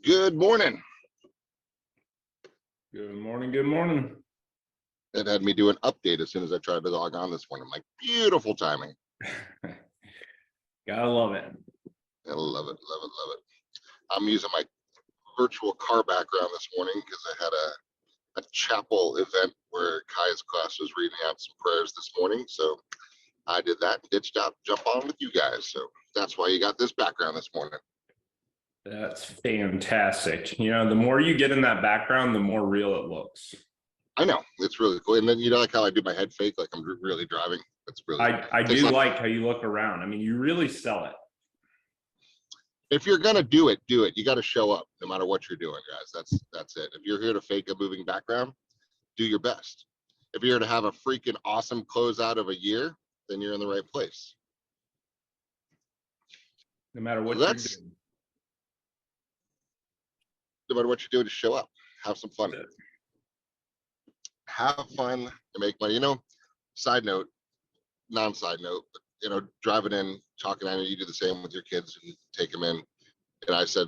Good morning. Good morning. Good morning. It had me do an update as soon as I tried to log on this morning. Like, beautiful timing. Gotta love it. I love it, love it, love it. I'm using my virtual car background this morning because I had a chapel event where Kai's class was reading out some prayers this morning. So I did that and ditched out, jump on with you guys. So that's why you got this background this morning. That's fantastic. You know, the more you get in that background, the more real it looks. I know, it's really cool. And then, you know, like how I do my head fake, like I'm really driving. It's really, I do like how you look around. I mean, you really sell it. If you're gonna do it, do it. You got to show up no matter what you're doing, guys. That's it. If you're here to fake a moving background, do your best. If you're here to have a freaking awesome closeout of a year, then you're in the right place. No matter what you're doing. No matter what you're doing, to show up, have some fun. Have fun to make money. You know, side note, non-side note, but, you know, driving in, talking, I know you do the same with your kids and take them in. And I said,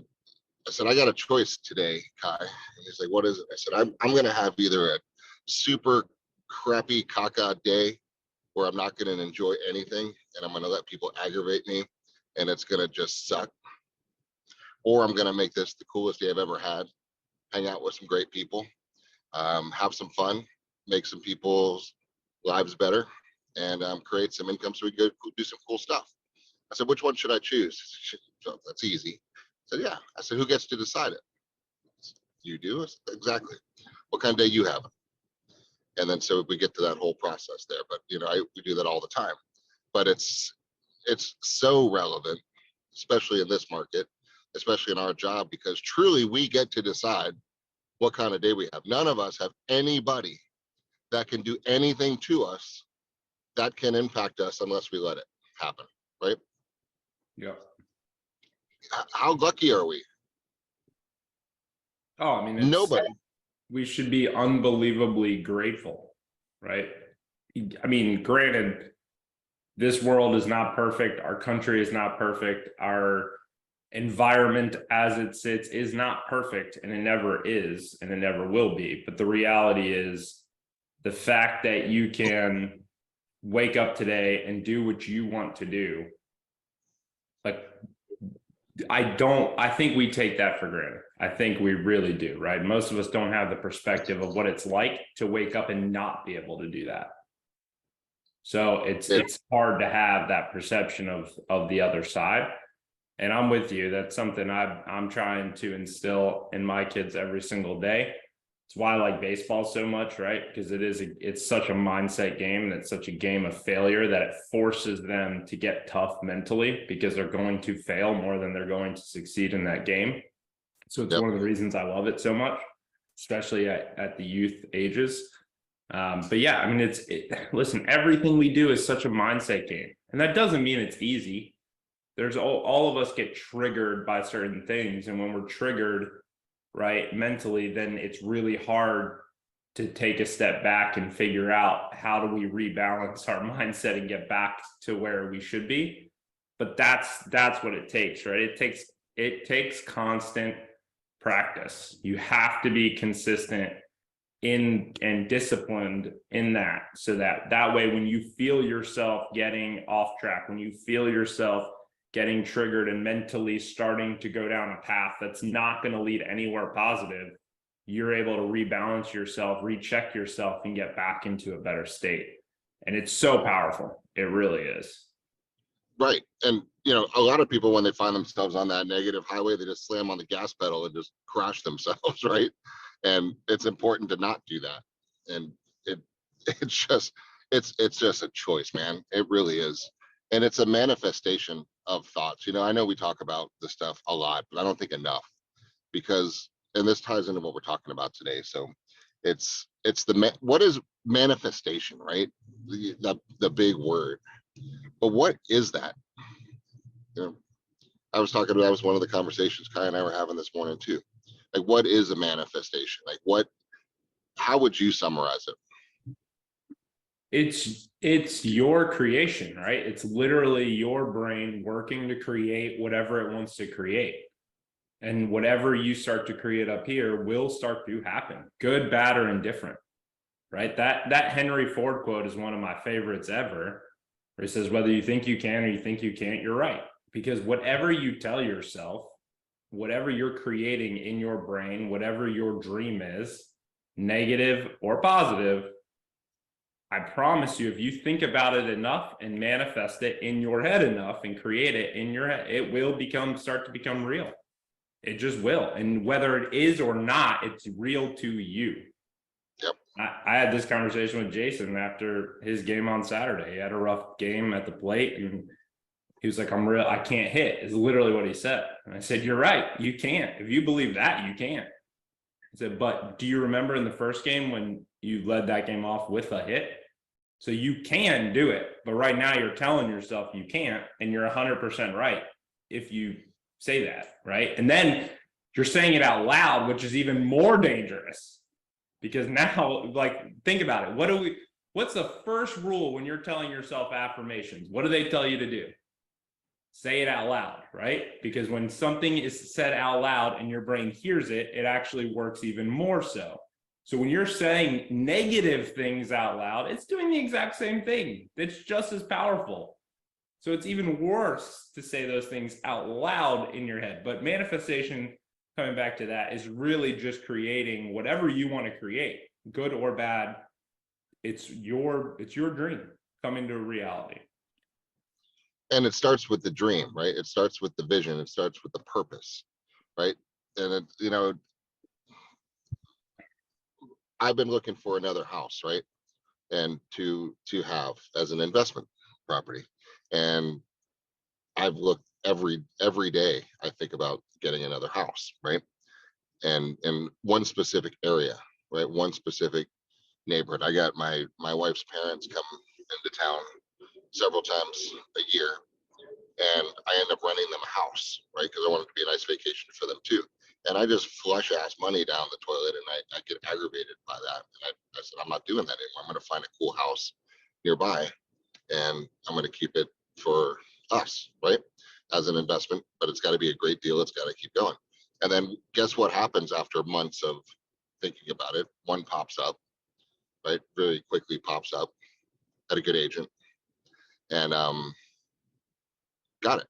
I got a choice today, Kai. And he's like, what is it? I said, I'm going to have either a super crappy caca day where I'm not going to enjoy anything and I'm going to let people aggravate me and it's going to just suck. Or I'm going to make this the coolest day I've ever had, hang out with some great people, have some fun, make some people's lives better, and create some income so we can go do some cool stuff. I said, which one should I choose? So that's easy. I said, yeah. I said, who gets to decide it? You do? I said, exactly. What kind of day you have? And then so we get to that whole process there. But, you know, we do that all the time. But it's so relevant, especially in this market, especially in our job, because truly we get to decide what kind of day we have. None of us have anybody that can do anything to us that can impact us unless we let it happen, right? Yeah. How lucky are we? Oh, I mean, Nobody. We should be unbelievably grateful, right? I mean, granted, this world is not perfect. Our country is not perfect. Our environment as it sits is not perfect, and it never is, and it never will be. But the reality is the fact that you can wake up today and do what you want to do. Like, I think we take that for granted. I think we really do, right? Most of us don't have the perspective of what it's like to wake up and not be able to do that. So it's hard to have that perception of the other side. And I'm with you. That's something I'm trying to instill in my kids every single day. It's why I like baseball so much, right? Because it's such a mindset game, and it's such a game of failure that it forces them to get tough mentally, because they're going to fail more than they're going to succeed in that game. So it's one of the reasons I love it so much, especially at the youth ages. But yeah, I mean, listen, everything we do is such a mindset game, and that doesn't mean it's easy. There's all of us get triggered by certain things, and when we're triggered, right, mentally, then it's really hard to take a step back and figure out how do we rebalance our mindset and get back to where we should be. But that's what it takes, right? It takes constant practice. You have to be consistent and disciplined in that, so that way when you feel yourself getting off track, when you feel yourself getting triggered and mentally starting to go down a path that's not going to lead anywhere positive, you're able to rebalance yourself, recheck yourself, and get back into a better state. And it's so powerful. It really is. Right. And, you know, a lot of people, when they find themselves on that negative highway, they just slam on the gas pedal and just crash themselves, right? And it's important to not do that. And it's just a choice, man. It really is. And it's a manifestation of thoughts. You know, I know we talk about this stuff a lot, but I don't think enough, because, and this ties into what we're talking about today. So what is manifestation, right? The big word. But what is that? You know, that was one of the conversations Kai and I were having this morning too. Like, what is a manifestation? Like, how would you summarize it? It's your creation, right? It's literally your brain working to create whatever it wants to create. And whatever you start to create up here will start to happen, good, bad, or indifferent, right? That Henry Ford quote is one of my favorites ever, where he says, whether you think you can or you think you can't, you're right. Because whatever you tell yourself, whatever you're creating in your brain, whatever your dream is, negative or positive, I promise you, if you think about it enough and manifest it in your head enough and create it in your head, it will start to become real. It just will. And whether it is or not, it's real to you. Yep. I had this conversation with Jason after his game on Saturday. He had a rough game at the plate, and he was like, I can't hit, is literally what he said. And I said, you're right, you can't. If you believe that, you can't. He said, but do you remember in the first game when you led that game off with a hit? So you can do it, but right now you're telling yourself you can't, and you're 100% right if you say that, right? And then you're saying it out loud, which is even more dangerous, because now, like, think about it. What's the first rule when you're telling yourself affirmations? What do they tell you to do? Say it out loud, right? Because when something is said out loud and your brain hears it, it actually works even more so. So when you're saying negative things out loud, it's doing the exact same thing. It's just as powerful. So it's even worse to say those things out loud in your head. But manifestation, coming back to that, is really just creating whatever you want to create, good or bad. It's your dream coming to reality. And it starts with the dream, right? It starts with the vision. It starts with the purpose, right? And it, you know, I've been looking for another house, right? And to have as an investment property. And I've looked every day. I think about getting another house, right? And in one specific area, right? One specific neighborhood. I got my wife's parents come into town several times a year, and I end up renting them a house, right? Because I want it to be a nice vacation for them too. And I just flush ass money down the toilet, and I get aggravated by that. And I said, I'm not doing that anymore. I'm going to find a cool house nearby, and I'm going to keep it for us, right? As an investment, but it's got to be a great deal. It's got to keep going. And then guess what happens after months of thinking about it? One pops up, right? Really quickly pops up at a good agent, and got it,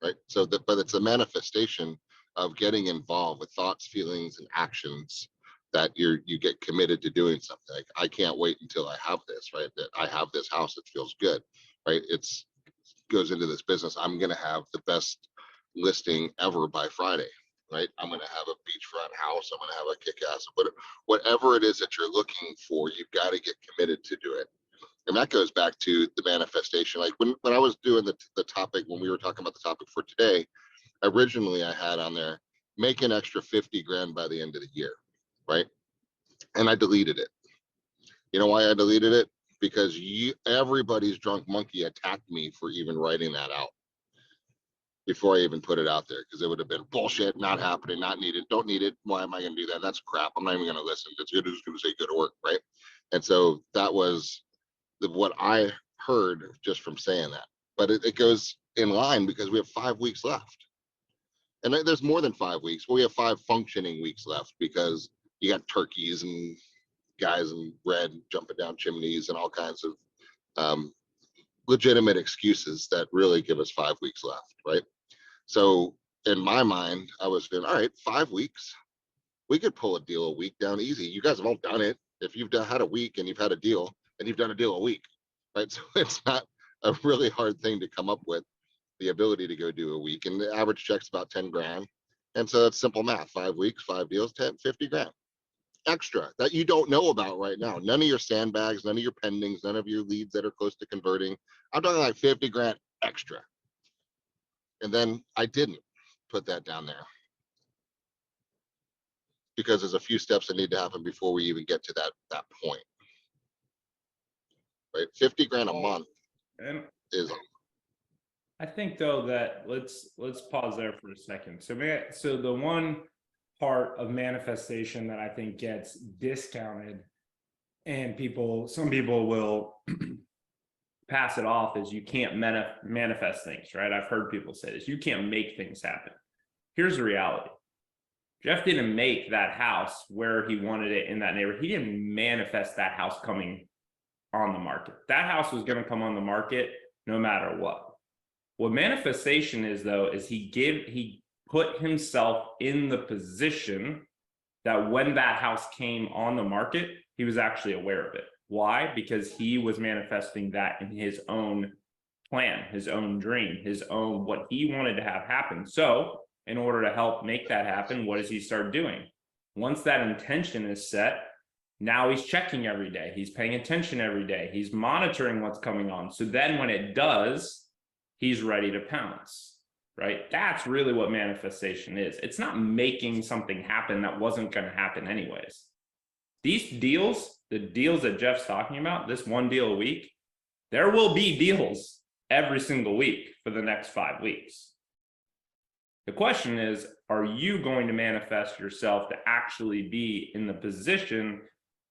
right? So that, but it's a manifestation of getting involved with thoughts, feelings, and actions that you get committed to doing something. Like, I can't wait until I have this, right? That I have this house, it feels good, right? It's goes into this business. I'm going to have the best listing ever by Friday, right? I'm going to have a beachfront house. I'm going to have a kick-ass, whatever it is that you're looking for, you've got to get committed to do it. And that goes back to the manifestation. Like when I was doing the topic, when we were talking about the topic for today, originally I had on there, make an extra 50 grand by the end of the year, right? And I deleted it. You know why I deleted it? Because everybody's drunk monkey attacked me for even writing that out before I even put it out there, because it would have been bullshit, not happening, not needed, don't need it. Why am I going to do that? That's crap. I'm not even going to listen. It's good. Who's going to say good work, right? And so that was what I heard just from saying that. But it goes in line because we have 5 weeks left. And there's more than 5 weeks. We have 5 functioning weeks left, because you got turkeys and guys in red jumping down chimneys and all kinds of legitimate excuses that really give us 5 weeks left, right? So in my mind, I was doing, all right, 5 weeks, we could pull a deal a week down easy. You guys have all done it. If you've had a week and you've had a deal, and you've done a deal a week, right? So it's not a really hard thing to come up with, the ability to go do a week. And the average check's about 10 grand. And so that's simple math. 5 weeks, 5 deals, 50 grand extra that you don't know about right now. None of your sandbags, none of your pendings, none of your leads that are close to converting. I'm talking like 50 grand extra. And then I didn't put that down there, because there's a few steps that need to happen before we even get to that point. Right? 50 grand a month is. I think though that let's pause there for a second. So the one part of manifestation that I think gets discounted, and some people will pass it off, is you can't manifest things, right? I've heard people say this. You can't make things happen. Here's the reality. Jeff didn't make that house where he wanted it in that neighborhood. He didn't manifest that house coming on the market. That house was going to come on the market no matter what. What manifestation is, though, is he put himself in the position that when that house came on the market, he was actually aware of it. Why? Because he was manifesting that in his own plan, his own dream, his own what he wanted to have happen. So in order to help make that happen, what does he start doing? Once that intention is set, now he's checking every day. He's paying attention every day. He's monitoring what's coming on. So then when it does, he's ready to pounce, right? That's really what manifestation is. It's not making something happen that wasn't going to happen anyways. These deals, the deals that Jeff's talking about, this one deal a week, there will be deals every single week for the next 5 weeks. The question is, are you going to manifest yourself to actually be in the position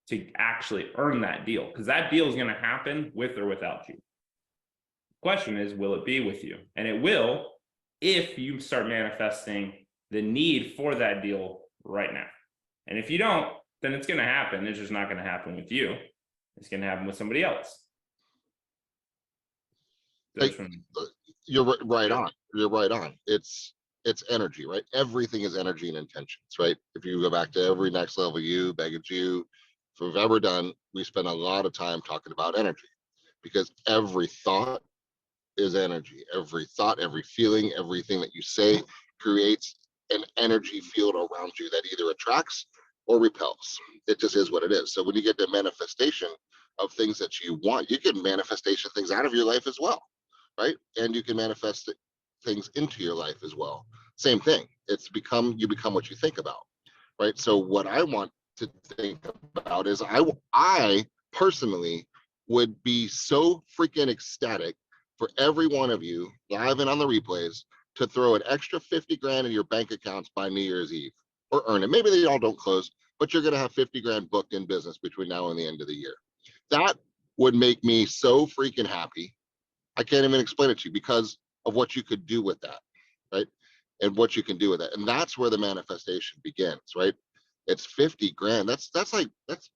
to actually earn that deal? Because that deal is going to happen with or without you. The question is, will it be with you? And it will if you start manifesting the need for that deal right now. And if you don't, then it's going to happen. It's just not going to happen with you. It's going to happen with somebody else. You're right on. You're right on. It's energy, right? Everything is energy and intentions, right? If you go back to every next level you, Beggins you, if we've ever done, we spend a lot of time talking about energy, because every thought is energy. Every thought, every feeling, everything that you say creates an energy field around you that either attracts or repels. It just is what it is. So when you get the manifestation of things that you want, you can manifestation things out of your life as well, right? And you can manifest things into your life as well. Same thing. You become what you think about, right? So what I want to think about is I personally would be so freaking ecstatic for every one of you live and on the replays to throw an extra 50 grand in your bank accounts by New Year's Eve, or earn it. Maybe they all don't close, but you're going to have 50 grand booked in business between now and the end of the year. That would make me so freaking happy. I can't even explain it to you because of what you could do with that, right? And what you can do with it. And that's where the manifestation begins, right? It's 50 grand. That's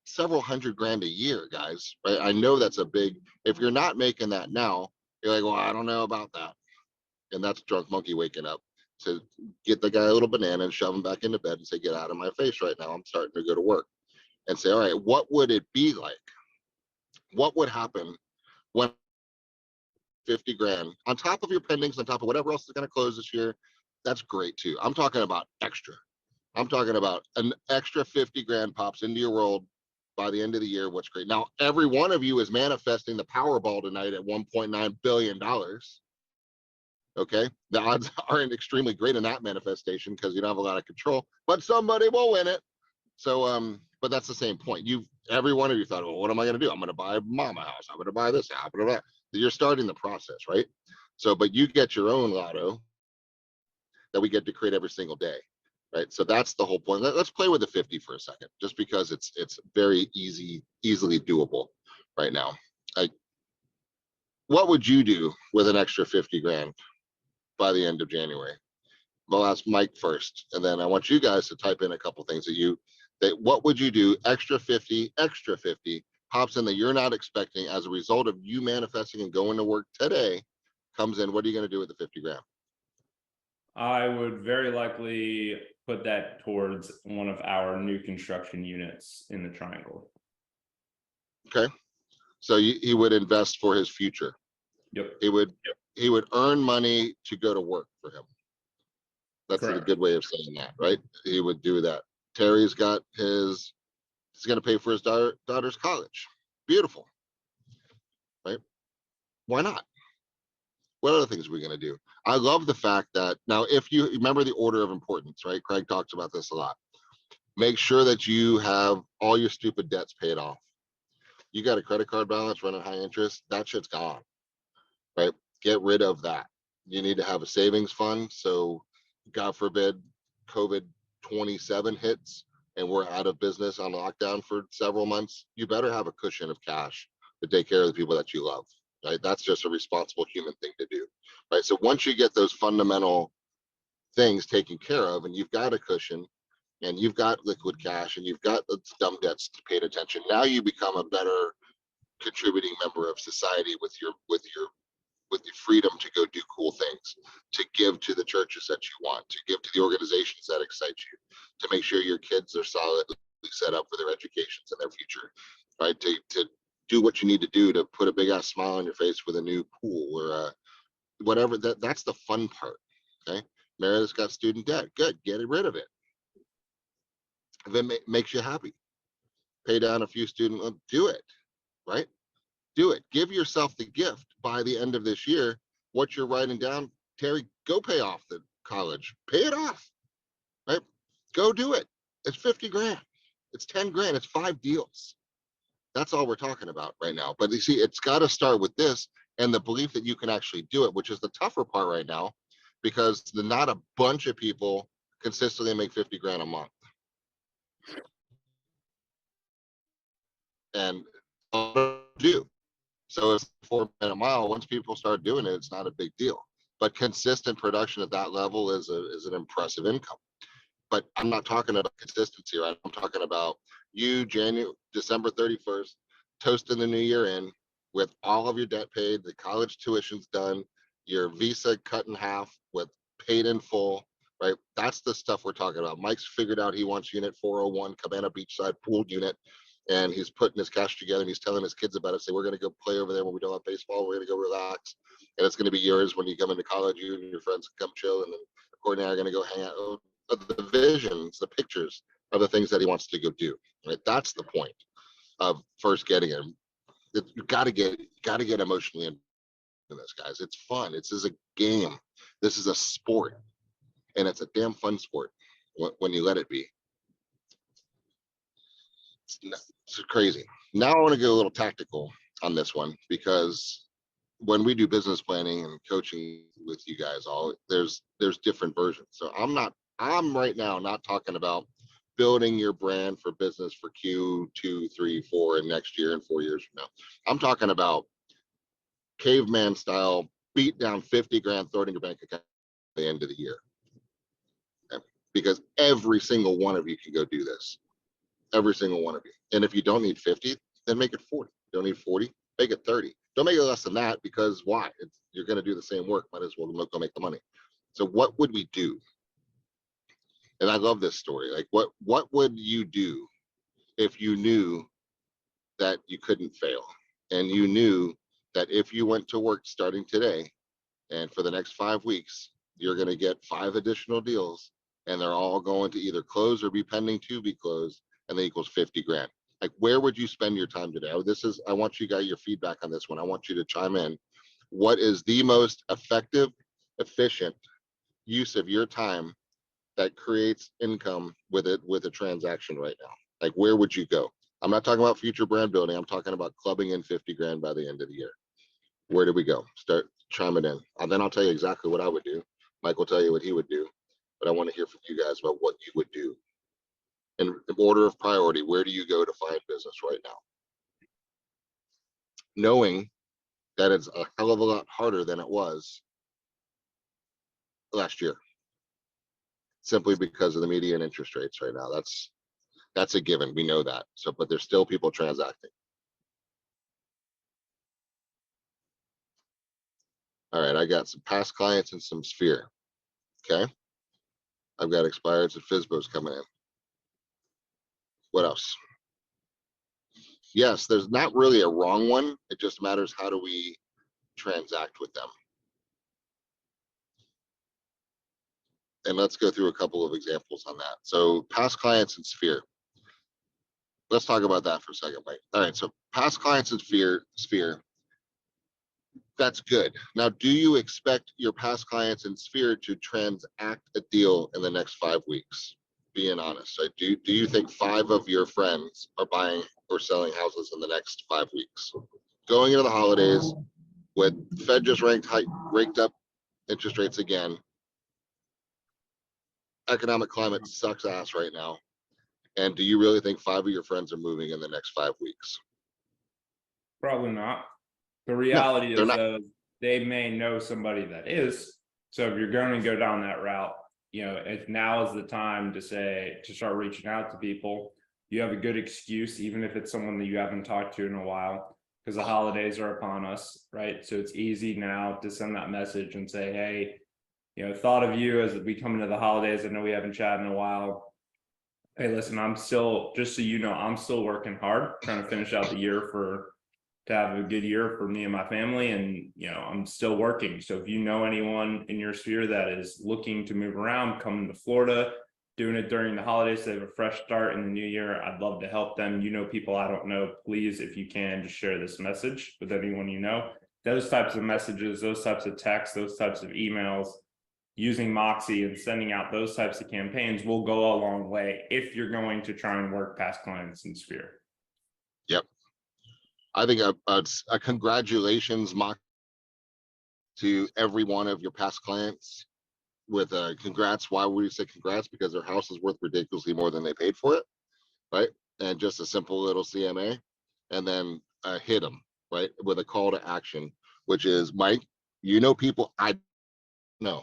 several hundred grand a year, guys, right? I know that's a big, if you're not making that now, you're like, well, I don't know about that. And that's drunk monkey waking up. So get the guy a little banana and shove him back into bed and say, get out of my face right now. I'm starting to go to work. And say, all right, what would it be like? What would happen when 50 grand on top of your pendings, on top of whatever else is going to close this year? That's great too. I'm talking about extra. I'm talking about an extra 50 grand pops into your world by the end of the year. What's great. Now, every one of you is manifesting the Powerball tonight at $1.9 billion. Okay. The odds aren't extremely great in that manifestation because you don't have a lot of control, but somebody will win it. So, but that's the same point. Every one of you thought, well, what am I going to do? I'm going to buy mama house. I'm going to buy this. Blah, blah, blah. You're starting the process, right? So, but you get your own lotto that we get to create every single day, right? So that's the whole point. Let's play with the 50 for a second, just because it's very easily doable right now. What would you do with an extra 50 grand by the end of January? I'll ask Mike first, and then I want you guys to type in a couple things what would you do? Extra 50 pops in that you're not expecting as a result of you manifesting and going to work today comes in. What are you going to do with the 50 grand? I would very likely put that towards one of our new construction units in the triangle. Okay. So he would invest for his future. Yep. He would earn money to go to work for him. That's Correct. A good way of saying that, right? He would do that. Terry's got he's going to pay for his daughter's college. Beautiful, right? Why not? What other things are we going to do? I love the fact that now, if you remember the order of importance, right? Craig talks about this a lot. Make sure that you have all your stupid debts paid off. You got a credit card balance running high interest, that shit's gone, right? Get rid of that. You need to have a savings fund. So God forbid COVID 27 hits and we're out of business on lockdown for several months, you better have a cushion of cash to take care of the people that you love, right? That's just a responsible human thing to do, right? So once you get those fundamental things taken care of and you've got a cushion, and you've got liquid cash and you've got the dumb debts to pay attention, now you become a better contributing member of society with your freedom to go do cool things, to give to the churches that you want, to give to the organizations that excite you, to make sure your kids are solidly set up for their educations and their future, right? To do what you need to do to put a big ass smile on your face with a new pool or whatever. That's the fun part. Okay. Meredith's got student debt. Good. Get rid of it. If it makes you happy, pay down a few student loans, do it, right? Do it. Give yourself the gift by the end of this year. What you're writing down, Terry, go pay off the college. Pay it off, right? Go do it. It's 50 grand. It's 10 grand. It's 5 deals. That's all we're talking about right now. But you see, it's got to start with this and the belief that you can actually do it, which is the tougher part right now, because not a bunch of people consistently make 50 grand a month. And do. So it's 4 minute mile. Once people start doing it, it's not a big deal. But consistent production at that level is an impressive income. But I'm not talking about consistency, right? I'm talking about you, December 31st, toasting the new year in with all of your debt paid, the college tuition's done, your visa cut in half with paid in full, right? That's the stuff we're talking about. Mike's figured out he wants unit 401, Cabana Beachside pooled unit, and he's putting his cash together and he's telling his kids about it. Say, we're going to go play over there when we don't have baseball. We're going to go relax. And it's going to be yours when you come into college. You and your friends can come chill. And then Courtney and I are going to go hang out. The visions, the pictures are the things that he wants to go do, right? That's the point of first getting him. You got to get emotionally into this, guys. It's fun. This is a game. This is a sport, and it's a damn fun sport when you let it be. It's crazy. Now I want to get a little tactical on this one, because when we do business planning and coaching with you guys all, there's different versions. So I'm right now not talking about building your brand for business for Q2, 3, 4, and next year and 4 years from now. I'm talking about caveman style, beat down 50 grand, throw it in your bank account at the end of the year. Okay? Because every single one of you can go do this. Every single one of you. And if you don't need 50, then make it 40. You don't need 40, make it 30. Don't make it less than that, because why? You're going to do the same work. Might as well go make the money. So what would we do? And I love this story. Like, what would you do if you knew that you couldn't fail, and you knew that if you went to work starting today and for the next 5 weeks, you're going to get 5 additional deals, and they're all going to either close or be pending to be closed, and that equals 50 grand. Like, where would you spend your time today? I want you guys, your feedback on this one. I want you to chime in. What is the most effective, efficient use of your time that creates income with a transaction right now? Like, where would you go? I'm not talking about future brand building. I'm talking about clubbing in 50 grand by the end of the year. Where do we go? Start chiming in. And then I'll tell you exactly what I would do. Mike will tell you what he would do. But I want to hear from you guys about what you would do. In order of priority, where do you go to find business right now? Knowing that it's a hell of a lot harder than it was last year, simply because of the median interest rates right now. That's a given. We know that. So, but there's still people transacting. All right, I got some past clients and some Sphere. Okay. I've got expireds and FSBOs coming in. What else? Yes, there's not really a wrong one. It just matters, how do we transact with them? And let's go through a couple of examples on that. So past clients and Sphere. Let's talk about that for a second, Mike. All right, so past clients and Sphere. That's good. Now, do you expect your past clients in Sphere to transact a deal in the next 5 weeks? Being honest, right? Do you think 5 of your friends are buying or selling houses in the next 5 weeks? Going into the holidays, with Fed just raked up interest rates again, economic climate sucks ass right now. And do you really think 5 of your friends are moving in the next 5 weeks? Probably not. The reality No, is, though, they may know somebody that is. So if you're going to go down that route, if now is the time to start reaching out to people. You have a good excuse, even if it's someone that you haven't talked to in a while, because the holidays are upon us, right? So it's easy now to send that message and say, hey, thought of you as we come into the holidays. I know we haven't chatted in a while. Hey, listen, I'm still, just so you know, I'm still working hard, trying to finish out the year to have a good year for me and my family. And, I'm still working. So if you know anyone in your sphere that is looking to move around, coming to Florida, doing it during the holidays, they have a fresh start in the new year, I'd love to help them. People I don't know, please, if you can, just share this message with anyone you know. Those types of messages, those types of texts, those types of emails, using Moxie and sending out those types of campaigns will go a long way if you're going to try and work past clients in Sphere. Yep. I think a congratulations mock to every one of your past clients with a congrats. Why would you say congrats? Because their house is worth ridiculously more than they paid for it, right? And just a simple little CMA, and then hit them, right, with a call to action, which is, Mike, people I know.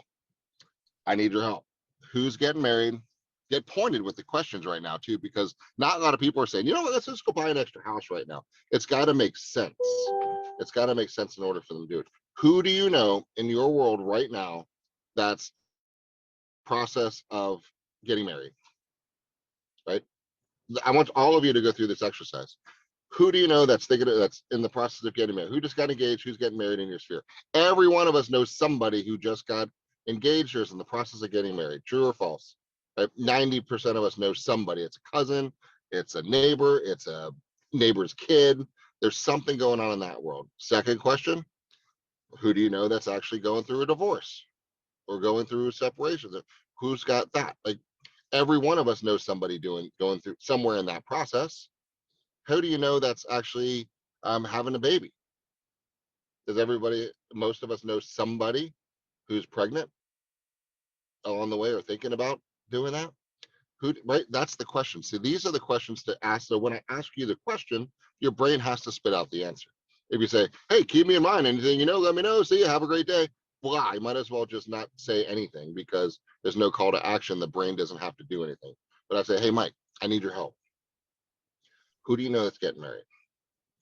I need your help. Who's getting married? Get pointed with the questions right now too, because not a lot of people are saying, let's just go buy an extra house right now. It's got to make sense. It's got to make sense in order for them to do it. Who do you know in your world right now that's process of getting married, right? I want all of you to go through this exercise. Who do you know that's in the process of getting married? Who just got engaged? Who's getting married in your sphere? Every one of us knows somebody who just got engaged or is in the process of getting married. True or false? Right? 90% of us know somebody. It's a cousin, it's a neighbor, it's a neighbor's kid. There's something going on in that world. Second question, who do you know that's actually going through a divorce or going through a separation? Who's got that? Like, every one of us knows somebody going through somewhere in that process. Who do you know that's actually having a baby? Does most of us know somebody who's pregnant along the way or thinking about doing that? Right? That's the question. See, these are the questions to ask. So when I ask you the question, your brain has to spit out the answer. If you say, hey, keep me in mind, anything let me know. See you, have a great day. Blah, you might as well just not say anything because there's no call to action. The brain doesn't have to do anything. But I say, hey, Mike, I need your help. Who do you know that's getting married?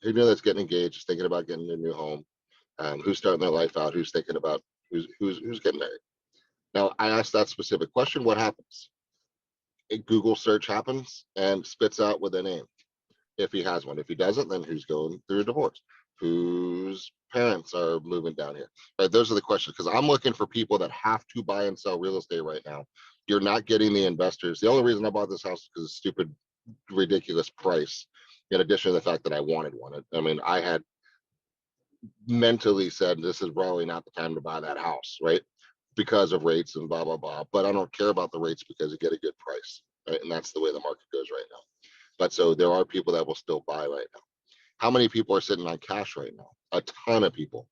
Who do you know that's getting engaged, thinking about getting a new home? Who's starting their life out? Who's thinking about who's getting married? Now, I asked that specific question. What happens? A Google search happens and spits out with a name, if he has one. If he doesn't, then who's going through a divorce? Whose parents are moving down here? Right? Those are the questions, because I'm looking for people that have to buy and sell real estate right now. You're not getting the investors. The only reason I bought this house is because it's stupid, ridiculous price. In addition to the fact that I wanted one. I mean, I had mentally said this is probably not the time to buy that house, right? Because of rates and blah blah blah. But I don't care about the rates because you get a good price, right? And that's the way the market goes right now. But so there are people that will still buy right now. How many people are sitting on cash right now? A ton of people.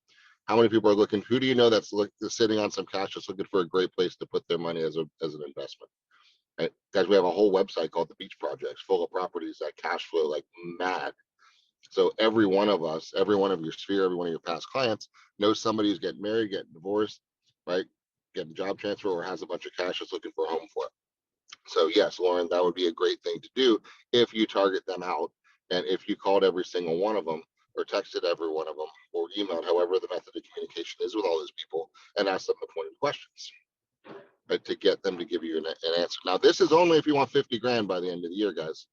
How many people are looking? Who do you know that's sitting on some cash that's looking for a great place to put their money as an investment? Right? Guys, we have a whole website called the Beach Projects, full of properties that cash flow like mad. So every one of us, every one of your sphere, every one of your past clients knows somebody who's getting married, getting divorced, right? Getting job transfer, or has a bunch of cash that's looking for a home for it. So yes, Lauren, that would be a great thing to do if you target them out and if you called every single one of them or texted every one of them or emailed, however the method of communication is with all those people, and asked them the pointed questions, right, to get them to give you an answer. Now, this is only if you want 50 grand by the end of the year, guys.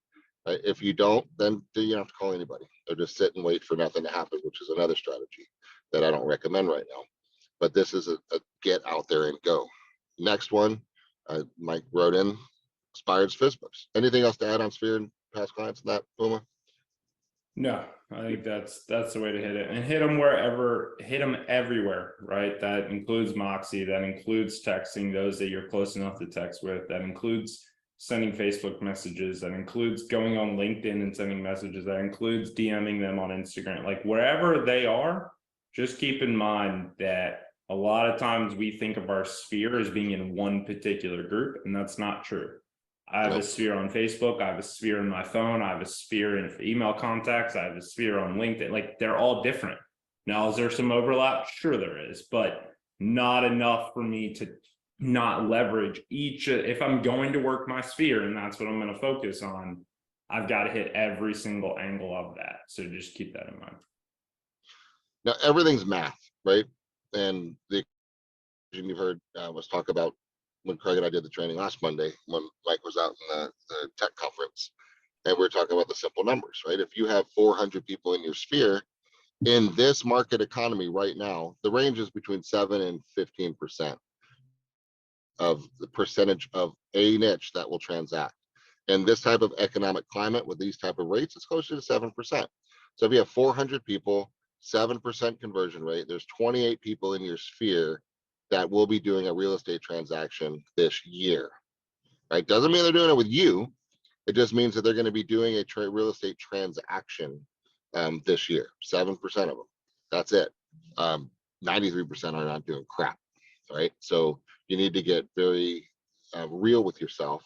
Right? If you don't, then you don't have to call anybody or just sit and wait for nothing to happen, which is another strategy that I don't recommend right now. But this is a get out there and go. Next one, Mike wrote in, Inspired's FISBOs. Anything else to add on Sphere and past clients in that, Puma? No, I think that's the way to hit it, and hit them everywhere, right? That includes Moxie, that includes texting those that you're close enough to text with, that includes sending Facebook messages, that includes going on LinkedIn and sending messages, that includes DMing them on Instagram. Like wherever they are, just keep in mind that a lot of times we think of our sphere as being in one particular group, and that's not true. I have a sphere on Facebook, I have a sphere in my phone, I have a sphere in email contacts, I have a sphere on LinkedIn. Like they're all different. Now, is there some overlap? Sure there is, but not enough for me to not leverage each. If I'm going to work my sphere and that's what I'm going to focus on, I've got to hit every single angle of that. So just keep that in mind. Now everything's math, right? And the you've heard was talk about when Craig and I did the training last Monday when Mike was out in the tech conference, and we were talking about the simple numbers, right? If you have 400 people in your sphere in this market economy right now, the range is between 7 and 15% of the percentage of a niche that will transact. In this type of economic climate with these type of rates, it's closer to 7%. So if you have 400 people, 7% conversion rate, there's 28 people in your sphere that will be doing a real estate transaction this year, right? Doesn't mean they're doing it with you. It just means that they're going to be doing a real estate transaction this year. 7% of them. That's it. 93% are not doing crap, right? So you need to get very real with yourself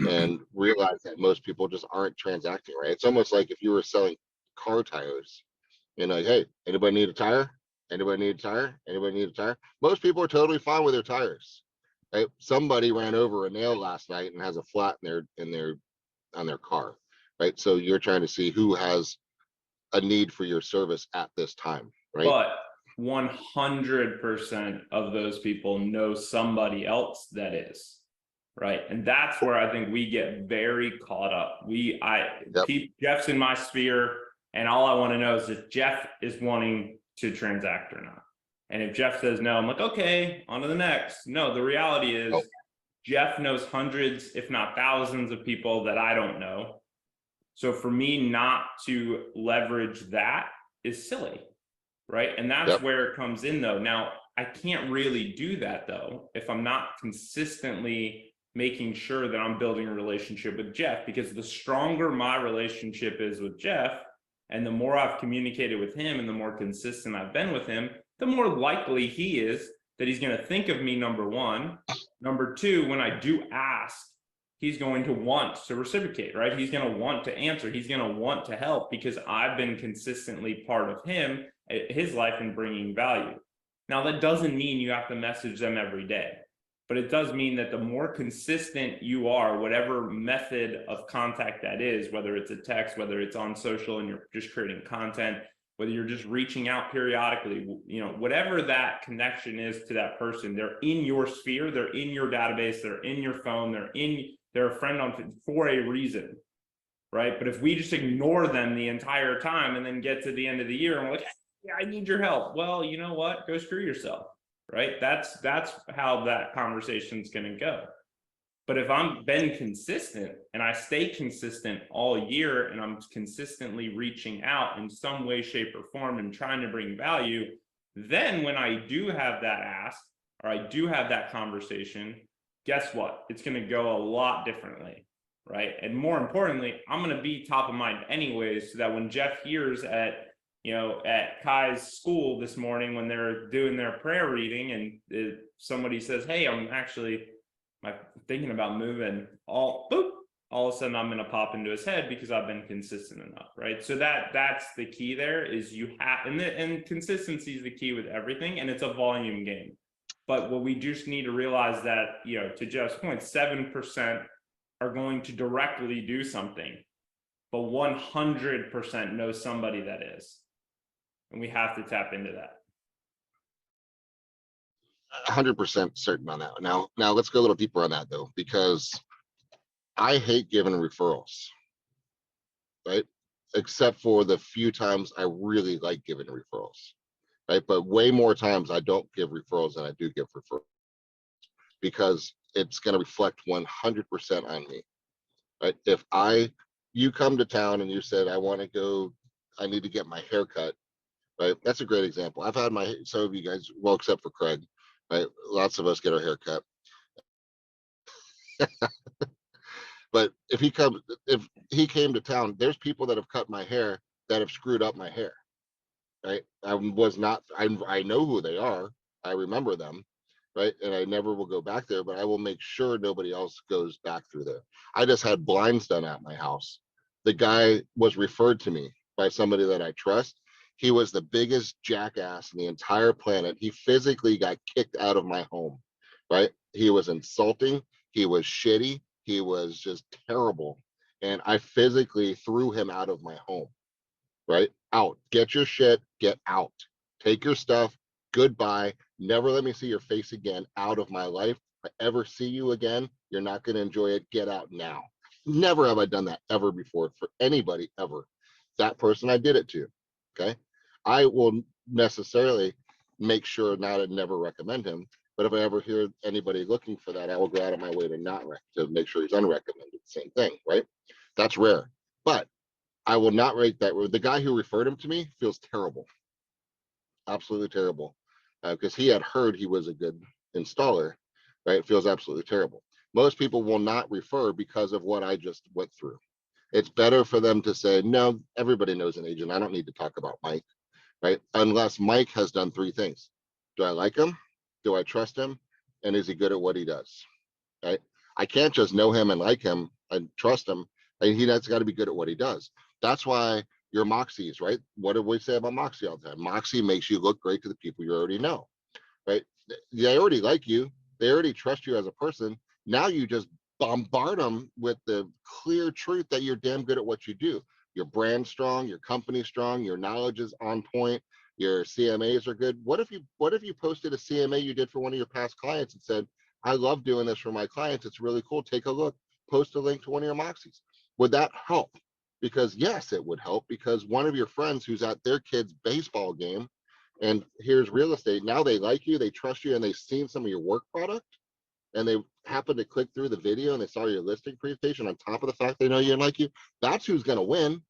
and realize that most people just aren't transacting, right? It's almost like if you were selling car tires, you know, like, hey, anybody need a tire? Anybody need a tire? Anybody need a tire? Most people are totally fine with their tires, right? Somebody ran over a nail last night and has a flat in their on their car, right? So you're trying to see who has a need for your service at this time, right? But 100% of those people know somebody else that is. Right. And that's where I think we get very caught up. Jeff's in my sphere, and all I want to know is if Jeff is wanting to transact or not. And if Jeff says no, I'm like, okay, on to the next. No, the reality is Jeff knows hundreds, if not thousands of people that I don't know. So for me not to leverage that is silly. Right. And that's where it comes in though. Now, I can't really do that though, if I'm not consistently making sure that I'm building a relationship with Jeff, because the stronger my relationship is with Jeff and the more I've communicated with him and the more consistent I've been with him, the more likely he is that he's going to think of me, number one. Number two, when I do ask, he's going to want to reciprocate, right? He's going to want to answer. He's going to want to help because I've been consistently part of his life and bringing value. Now, that doesn't mean you have to message them every day. But it does mean that the more consistent you are, whatever method of contact that is, whether it's a text, whether it's on social and you're just creating content, whether you're just reaching out periodically, you know, whatever that connection is to that person, they're in your sphere, they're in your database, they're in your phone, they're a friend for a reason, right? But if we just ignore them the entire time and then get to the end of the year and we're like, yeah, I need your help. Well, you know what? Go screw yourself. Right? That's how that conversation is going to go. But if I'm been consistent and I stay consistent all year and I'm consistently reaching out in some way, shape, or form and trying to bring value, then when I do have that ask or I do have that conversation, guess what? It's going to go a lot differently, right? And more importantly, I'm going to be top of mind anyways, so that when Jeff hears at Kai's school this morning when they're doing their prayer reading and somebody says, hey, I'm thinking about moving, all of a sudden I'm going to pop into his head because I've been consistent enough, right? So that's the key there is you have, and consistency is the key with everything, and it's a volume game. But what we just need to realize that, to Jeff's point, 7% are going to directly do something, but 100% know somebody that is. And we have to tap into that. 100% certain on that. Now let's go a little deeper on that though, because I hate giving referrals, right? Except for the few times I really like giving referrals, right? But way more times I don't give referrals than I do give referrals because it's going to reflect 100% on me, right? If you come to town and you said, I need to get my hair cut, right? That's a great example. I've had some of you guys, well, except for Craig, right? Lots of us get our hair cut. But if he came to town, there's people that have cut my hair that have screwed up my hair, right? I know who they are. I remember them, right? And I never will go back there, but I will make sure nobody else goes back through there. I just had blinds done at my house. The guy was referred to me by somebody that I trust. He was the biggest jackass in the entire planet. He physically got kicked out of my home, right? He was insulting. He was shitty. He was just terrible. And I physically threw him out of my home, right? Out. Get your shit, get out. Take your stuff. Goodbye. Never let me see your face again. Out of my life. If I ever see you again, you're not going to enjoy it. Get out now. Never have I done that ever before for anybody ever. That person I did it to. Okay. I will necessarily make sure now to never recommend him. But if I ever hear anybody looking for that, I will go out of my way to not to make sure he's unrecommended. Same thing, right? That's rare. But I will not rate that. The guy who referred him to me feels terrible, absolutely terrible, because he had heard he was a good installer, right? It feels absolutely terrible. Most people will not refer because of what I just went through. It's better for them to say, no, everybody knows an agent. I don't need to talk about Mike, right? Unless Mike has done three things. Do I like him? Do I trust him? And is he good at what he does, right? I can't just know him and like him and trust him. And that's got to be good at what he does. That's why your Moxies, right? What do we say about Moxie all the time? Moxie makes you look great to the people you already know, right? They already like you. They already trust you as a person. Now you just bombard them with the clear truth that you're damn good at what you do. Your brand's strong, your company's strong, your knowledge is on point, your CMAs are good. What if you posted a CMA you did for one of your past clients and said, I love doing this for my clients. It's really cool. Take a look. Post a link to one of your Moxies. Would that help? Because yes, it would help, because one of your friends who's at their kid's baseball game and here's real estate, now they like you, they trust you, and they've seen some of your work product, and they happen to click through the video and they saw your listing presentation on top of the fact they know you and like you. That's who's going to win.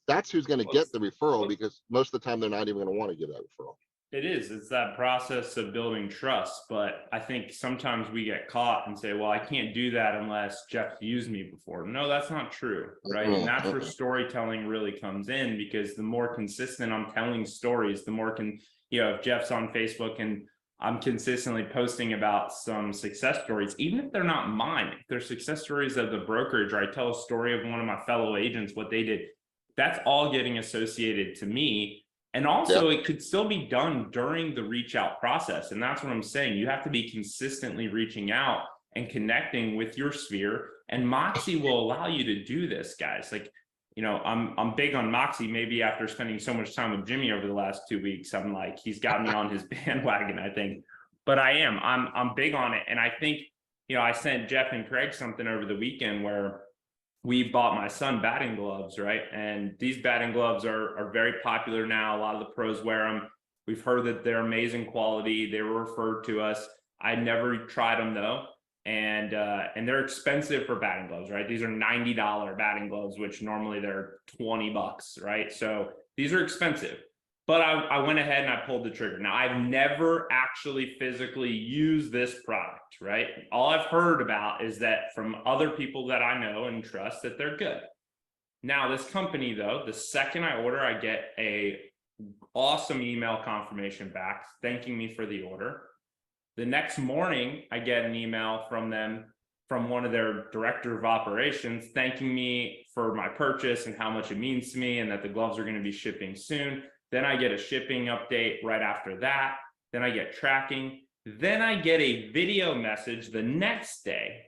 That's who's going to get the referral, because most of the time they're not even going to want to give that referral. It's that process of building trust. But I think sometimes we get caught and say, well, I can't do that unless Jeff used me before. No, that's not true, right? And that's where storytelling really comes in, because the more consistent I'm telling stories, the more if Jeff's on Facebook and I'm consistently posting about some success stories, even if they're not mine, if they're success stories of the brokerage, or I tell a story of one of my fellow agents, what they did, that's all getting associated to me. And also, it could still be done during the reach out process. And that's what I'm saying. You have to be consistently reaching out and connecting with your sphere. And Moxie will allow you to do this, guys. Like, I'm big on Moxie. Maybe after spending so much time with Jimmy over the last 2 weeks, I'm like, he's got me on his bandwagon, I think. But I'm big on it. And I think, I sent Jeff and Craig something over the weekend where we bought my son batting gloves, right? And these batting gloves are very popular now. A lot of the pros wear them. We've heard that they're amazing quality. They were referred to us. I never tried them though. And they're expensive for batting gloves, right? These are $90 batting gloves, which normally they're $20, right? So these are expensive. But I went ahead and I pulled the trigger. Now, I've never actually physically used this product, right? All I've heard about is that from other people that I know and trust that they're good. Now, this company, though, the second I order, I get a awesome email confirmation back thanking me for the order. The next morning, I get an email from them, from one of their director of operations, thanking me for my purchase and how much it means to me, and that the gloves are going to be shipping soon. Then I get a shipping update right after that. Then I get tracking. Then I get a video message the next day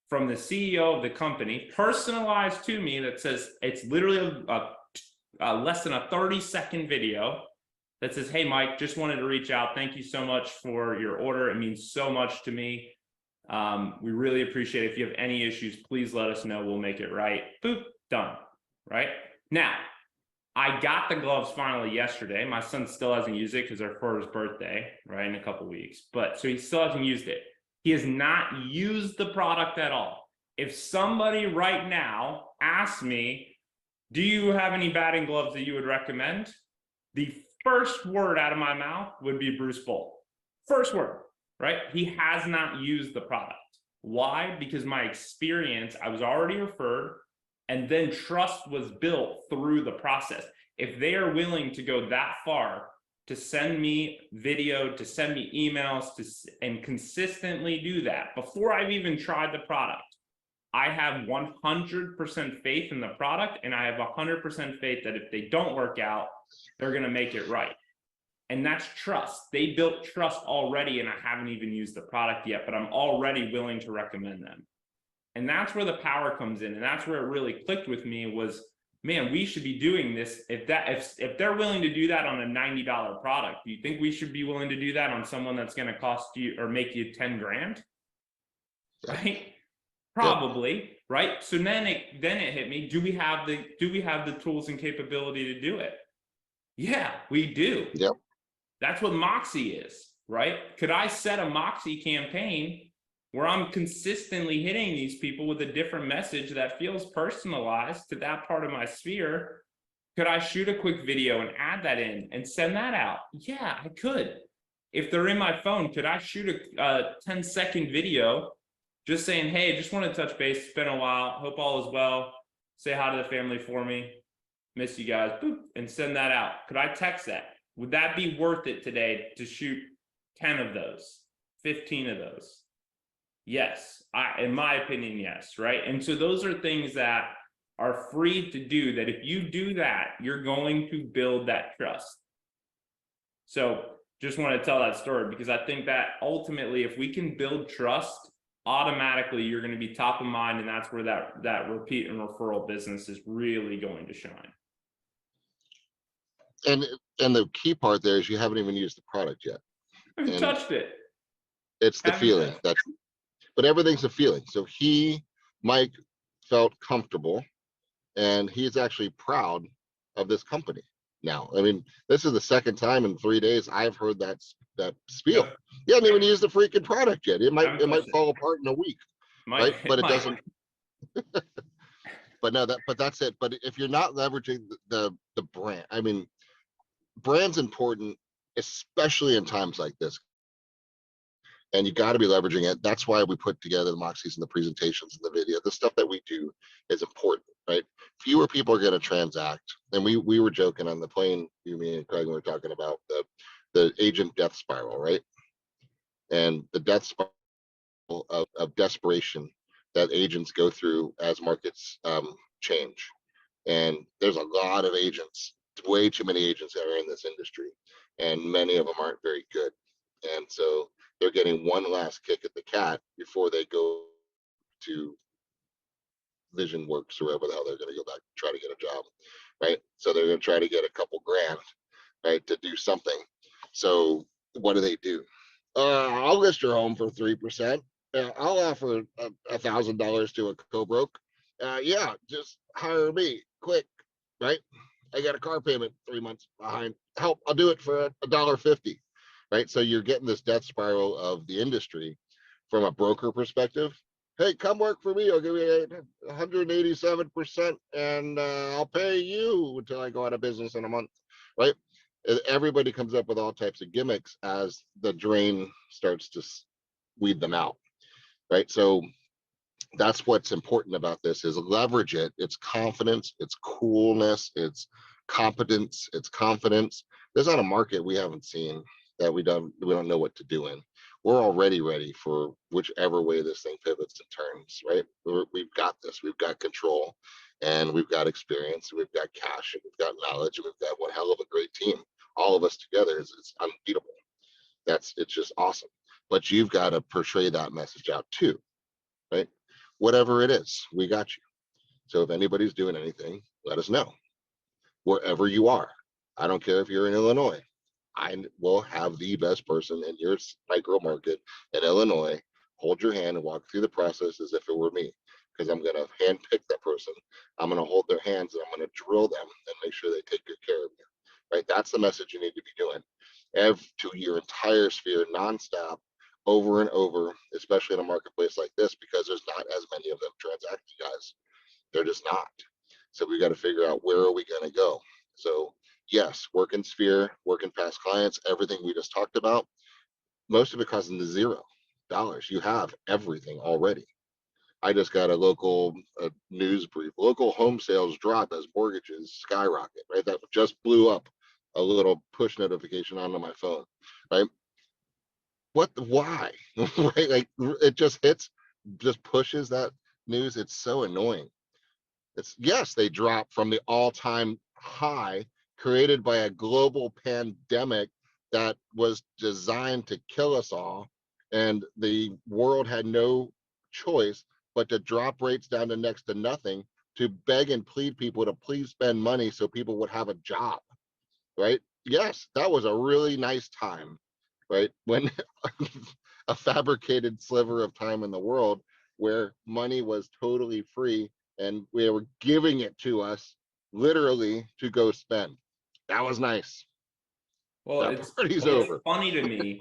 from the CEO of the company, personalized to me, that says, it's literally a less than a 30-second video that says, hey, Mike, just wanted to reach out. Thank you so much for your order. It means so much to me. We really appreciate it. If you have any issues, please let us know. We'll make it right. Boop, done, right? Now, I got the gloves finally yesterday. My son still hasn't used it because they're for his birthday, right, in a couple of weeks. But so he still hasn't used it. He has not used the product at all. If somebody right now asks me, do you have any batting gloves that you would recommend? The first word out of my mouth would be Bruce Bolt. First word, right? He has not used the product. Why? Because my experience, I was already referred, and then trust was built through the process. If they are willing to go that far to send me video, to send me emails, and consistently do that before I've even tried the product, I have 100% faith in the product, and I have 100% faith that if they don't work out, they're going to make it right. And that's trust. They built trust already, and I haven't even used the product yet, but I'm already willing to recommend them. And that's where the power comes in. And that's where it really clicked with me was, man, we should be doing this. If they're willing to do that on a $90 product, do you think we should be willing to do that on someone that's going to cost you or make you 10 grand? Right? Probably, right? So then it hit me. Do we have the tools and capability to do it? Yeah, we do. Yep. That's what Moxie is, right? Could I set a Moxie campaign where I'm consistently hitting these people with a different message that feels personalized to that part of my sphere? Could I shoot a quick video and add that in and send that out? Yeah, I could. If they're in my phone, could I shoot a 10-second video just saying, hey, just want to touch base. It's been a while. Hope all is well. Say hi to the family for me. Miss you guys. Boop, and send that out. Could I text that? Would that be worth it today to shoot 10 of those, 15 of those? Yes, in my opinion, yes, right? And so those are things that are free to do, that if you do that, you're going to build that trust. So just want to tell that story because I think that ultimately, if we can build trust, automatically you're going to be top of mind, and that's where that repeat and referral business is really going to shine. And the key part there is you haven't even used the product yet. I haven't touched it. It's the feeling. But everything's a feeling. So Mike felt comfortable, and he's actually proud of this company now. I mean, this is the second time in 3 days I've heard that spiel. Yep. You haven't even used the freaking product yet. It might fall apart in a week, right? But it doesn't. But no, that's it. But if you're not leveraging the brand, I mean, brand's important, especially in times like this. And you got to be leveraging it. That's why we put together the Moxies and the presentations and the video. The stuff that we do is important, right? Fewer people are going to transact. And we were joking on the plane, you, me, and Craig, we were talking about the agent death spiral, right? And the death spiral of desperation that agents go through as markets change. And there's a lot of agents, way too many agents that are in this industry, and many of them aren't very good. And so they're getting one last kick at the cat before they go to Vision Works or wherever the hell they're going to go back and try to get a job, right? So they're going to try to get a couple grand, right, to do something. So what do? I'll list your home for 3%. I'll offer $1,000 to a co-broke. Yeah, just hire me quick, right? I got a car payment 3 months behind. Help, I'll do it for $1.50, right? So you're getting this death spiral of the industry from a broker perspective. Hey, come work for me. I'll give you 187%, and I'll pay you until I go out of business in a month, right? Everybody comes up with all types of gimmicks as the drain starts to weed them out, right? So that's what's important about this is leverage it. It's confidence, it's coolness, it's competence, it's confidence. There's not a market we haven't seen that we don't know what to do in. We're already ready for whichever way this thing pivots and turns, right? We've got this, we've got control, and we've got experience, and we've got cash, and we've got knowledge, and we've got one hell of a great team. All of us together it's unbeatable. It's just awesome. But you've got to portray that message out too, right? Whatever it is, we got you. So if anybody's doing anything, let us know. Wherever you are, I don't care if you're in Illinois, I will have the best person in your micro market in Illinois hold your hand and walk through the process as if it were me, because I'm going to hand pick that person. I'm going to hold their hands and I'm going to drill them and make sure they take good care of you, right? That's the message you need to be doing to your entire sphere nonstop, over and over, especially in a marketplace like this, because there's not as many of them transacting, guys. They're just not. So we got to figure out, where are we going to go? So yes, work in sphere, work in past clients, everything we just talked about, most of it costs $0. You have everything already. I just got a local news brief. Local home sales drop as mortgages skyrocket, right? That just blew up a little push notification onto my phone, right? Why? Right? Like, it just pushes that news. It's so annoying. Yes, they dropped from the all-time high created by a global pandemic that was designed to kill us all, and the world had no choice but to drop rates down to next to nothing, to beg and plead people to please spend money so people would have a job, right? Yes, that was a really nice time, right? When a fabricated sliver of time in the world where money was totally free and we were giving it to us literally to go spend. That was nice. Well, That party's it's over. funny to me.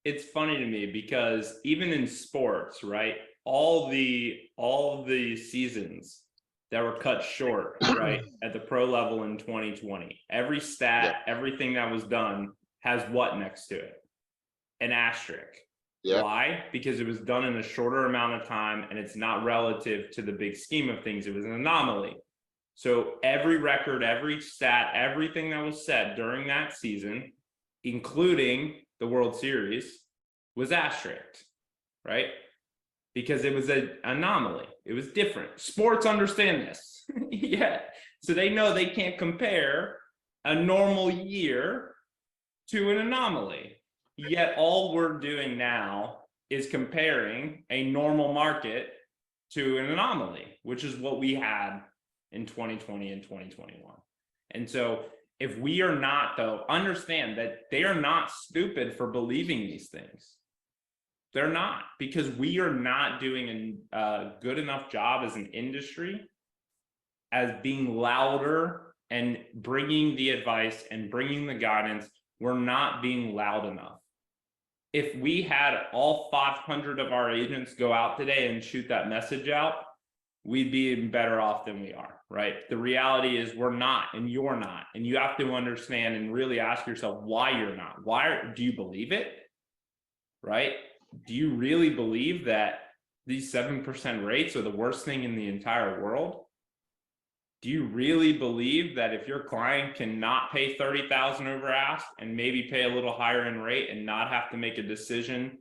It's funny to me because even in sports, right? All the seasons that were cut short, right, at the pro level in 2020, every stat, everything that was done has what next to it? An asterisk. Why? Because it was done in a shorter amount of time and it's not relative to the big scheme of things. It was an anomaly. So every record, every stat, everything that was said during that season, including the World Series, was asterisked, right? Because it was an anomaly. It was different. Sports understand this. Yeah. So they know they can't compare a normal year to an anomaly. Yet all we're doing now is comparing a normal market to an anomaly, which is what we had in 2020 and 2021. And so if we are not, though, understand that they are not stupid for believing these things. They're not, because we are not doing a good enough job as an industry as being louder and bringing the advice and bringing the guidance. We're not being loud enough. If we had all 500 of our agents go out today and shoot that message out, we'd be even better off than we are, right? The reality is we're not, and you're not. And you have to understand and really ask yourself why you're not. Why do you believe it, right? Do you really believe that these 7% rates are the worst thing in the entire world? Do you really believe that if your client cannot pay $30,000 over ask and maybe pay a little higher in rate and not have to make a decision